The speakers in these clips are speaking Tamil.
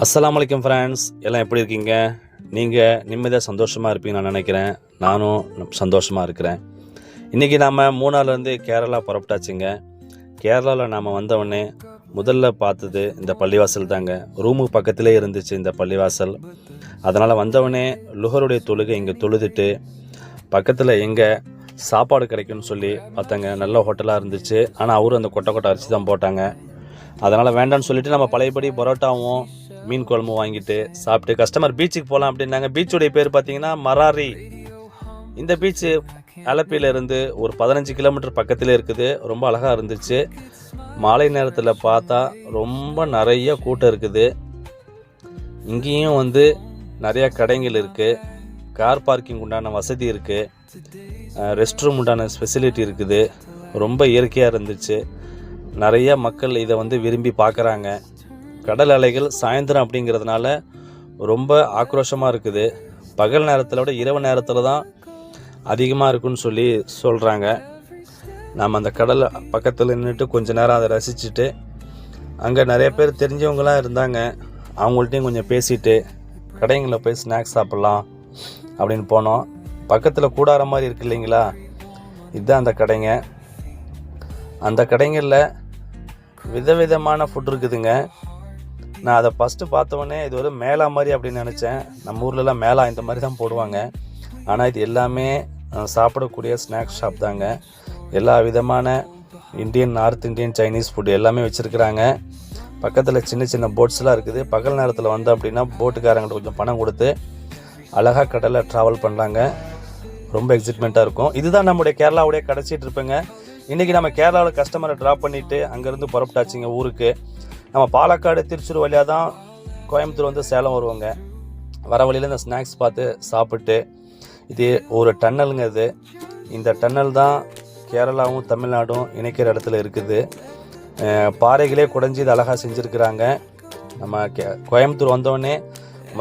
அஸ்ஸலாமு அலைக்கும் ஃப்ரெண்ட்ஸ், எல்லாம் எப்படி இருக்கீங்க? நீங்கள் நிம்மதியாக சந்தோஷமாக இருப்பீங்கன்னு நான் நினைக்கிறேன். நானும் சந்தோஷமாக இருக்கிறேன். இன்றைக்கி நாம் மூணார்லேருந்து கேரளா புறப்பட்டாச்சுங்க. கேரளாவில் நாம் வந்தவுடனே முதல்ல பார்த்தது இந்த பள்ளிவாசல் தாங்க. ரூமுக்கு பக்கத்திலே இருந்துச்சு இந்த பள்ளிவாசல். அதனால் வந்தவுடனே லுஹருடைய தொழுகை இங்கே தொழுதுட்டு பக்கத்தில் எங்கே சாப்பாடு கிடைக்கும்னு சொல்லி பார்த்தாங்க. நல்ல ஹோட்டலாக இருந்துச்சு. ஆனால் அவரும் அந்த கொட்டை அரிசி தான் போட்டாங்க. அதனால் வேண்டான்னு சொல்லிவிட்டு நம்ம பழையபடி பரோட்டாவும் மீன் குழம்பு வாங்கிட்டு சாப்பிட்டு கஸ்டமர் பீச்சுக்கு போகலாம் அப்படின்னாங்க. பீச்சுடைய பேர் பார்த்தீங்கன்னா மராரி. இந்த பீச்சு அலப்பியிலேருந்து ஒரு 15 கிலோமீட்டர் பக்கத்தில் இருக்குது. ரொம்ப அழகாக இருந்துச்சு. மாலை நேரத்தில் பார்த்தா ரொம்ப நிறைய கூட்டம் இருக்குது. இங்கேயும் நிறைய கடைகள் இருக்குது. கார் பார்க்கிங் உண்டான வசதி இருக்குது. ரெஸ்ட் ரூம் உண்டான ஃபெசிலிட்டி இருக்குது. ரொம்ப இயற்கையாக இருந்துச்சு. நிறைய மக்கள் இதை விரும்பி பார்க்குறாங்க. கடல் அலைகள் சாயந்தரம் அப்படிங்கிறதுனால ரொம்ப ஆக்ரோஷமாக இருக்குது. பகல் நேரத்தில் விட இரவு நேரத்தில் தான் அதிகமாக இருக்குன்னு சொல்லி சொல்கிறாங்க. நாம் அந்த கடல் பக்கத்தில் நின்றுட்டு கொஞ்சம் நேரம் அதை ரசிச்சுட்டு அங்கே நிறைய பேர் தெரிஞ்சவங்களாம் இருந்தாங்க. அவங்கள்ட்டையும் கொஞ்சம் பேசிட்டு கடைங்களில் போய் ஸ்நாக்ஸ் சாப்பிட்லாம் அப்படின்னு போனோம். பக்கத்தில் கூடார மாதிரி இருக்கு இல்லைங்களா, இதுதான் அந்த கடைங்க. அந்த கடைங்களில் விதவிதமான ஃபுட் இருக்குதுங்க. நான் அதை ஃபஸ்ட்டு பார்த்தோன்னே இது ஒரு மேளா மாதிரி அப்படின்னு நினச்சேன். நம்ம ஊர்லலாம் மேளா இந்த மாதிரி தான் போடுவாங்க. ஆனால் இது எல்லாமே சாப்பிடக்கூடிய ஸ்நாக்ஸ் ஷாப் தாங்க. எல்லா விதமான Indian, north Indian, Chinese food எல்லாமே வச்சுருக்குறாங்க. பக்கத்தில் சின்ன சின்ன போட்ஸ்லாம் இருக்குது. பகல் நேரத்தில் வந்தோம் அப்படின்னா போட்டுக்காரங்கள்ட்ட கொஞ்சம் பணம் கொடுத்து அழகாக கடலில் ட்ராவல் பண்ணலாங்க. ரொம்ப எக்ஸைட்மெண்ட்டாக இருக்கும். இதுதான் நம்முடைய கேரளாவுடைய கடைசி ட்ரிப்புங்க. இன்றைக்கி நம்ம கேரளாவில் கஸ்டமரை ட்ராப் பண்ணிவிட்டு அங்கேருந்து புறப்பட்டாச்சுங்க ஊருக்கு. நம்ம பாலக்காடு, திருச்சூர் வழியாக தான் கோயம்புத்தூர் சேலம் வருவோங்க. வர வழியில் இந்த ஸ்நாக்ஸ் பார்த்து சாப்பிட்டு, இது ஒரு டன்னலுங்க. இந்த டன்னல் தான் கேரளாவும் தமிழ்நாடும் இணைக்கிற இடத்துல இருக்குது. பாறைகளே குடைஞ்சி இது அழகாக செஞ்சுருக்குறாங்க. நம்ம கோயம்புத்தூர் வந்தோடனே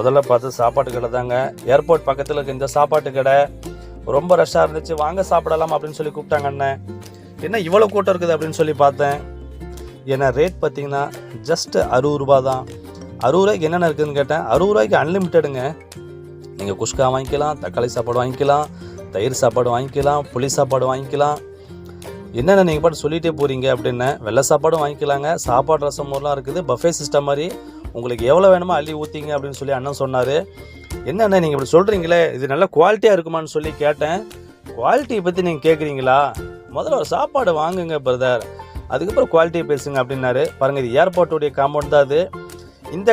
முதல்ல பார்த்து சாப்பாட்டு கடை தாங்க. ஏர்போர்ட் பக்கத்தில் இருக்க இந்த சாப்பாட்டு கடை ரொம்ப ரஷ்ஷாக இருந்துச்சு. வாங்க சாப்பிடலாம் அப்படின்னு சொல்லி கூப்பிட்டாங்க. அண்ணன் என்ன இவ்வளோ கூட்டம் இருக்குது அப்படின்னு சொல்லி பார்த்தேன். ஏன்னா ரேட் பார்த்தீங்கன்னா ஜஸ்ட் 60 ரூபா தான். 60 ரூபாய்க்கு என்னென்ன இருக்குதுன்னு கேட்டேன். 60 ரூபாய்க்கு அன்லிமிட்டடுங்க. நீங்கள் குஷ்கா வாங்கிக்கலாம், தக்காளி சாப்பாடு வாங்கிக்கலாம், தயிர் சாப்பாடு வாங்கிக்கலாம், புளி சாப்பாடு வாங்கிக்கலாம். என்னென்ன நீங்கள் பாட்டு சொல்லிகிட்டே போகிறீங்க அப்படின்னு. வெள்ளை சாப்பாடும் வாங்கிக்கலாங்க. சாப்பாடு ரசம் ஊர்லாம் இருக்குது. பஃபே சிஸ்டம் மாதிரி உங்களுக்கு எவ்வளோ வேணுமோ அள்ளி ஊற்றிங்க அப்படின்னு சொல்லி அண்ணன் சொன்னார். என்னென்ன நீங்கள் இப்படி சொல்கிறீங்களே, இது நல்ல குவாலிட்டியாக இருக்குமான்னு சொல்லி கேட்டேன். குவாலிட்டியை பற்றி நீங்கள் கேட்குறீங்களா? முதல்ல ஒரு சாப்பாடு வாங்குங்க பிரதர், அதுக்கப்புறம் குவாலிட்டியை பேசுங்க அப்படின்னாரு. பாருங்கள், இது ஏர்போர்ட்டுடைய காம்பவுண்ட் தான். அது இந்த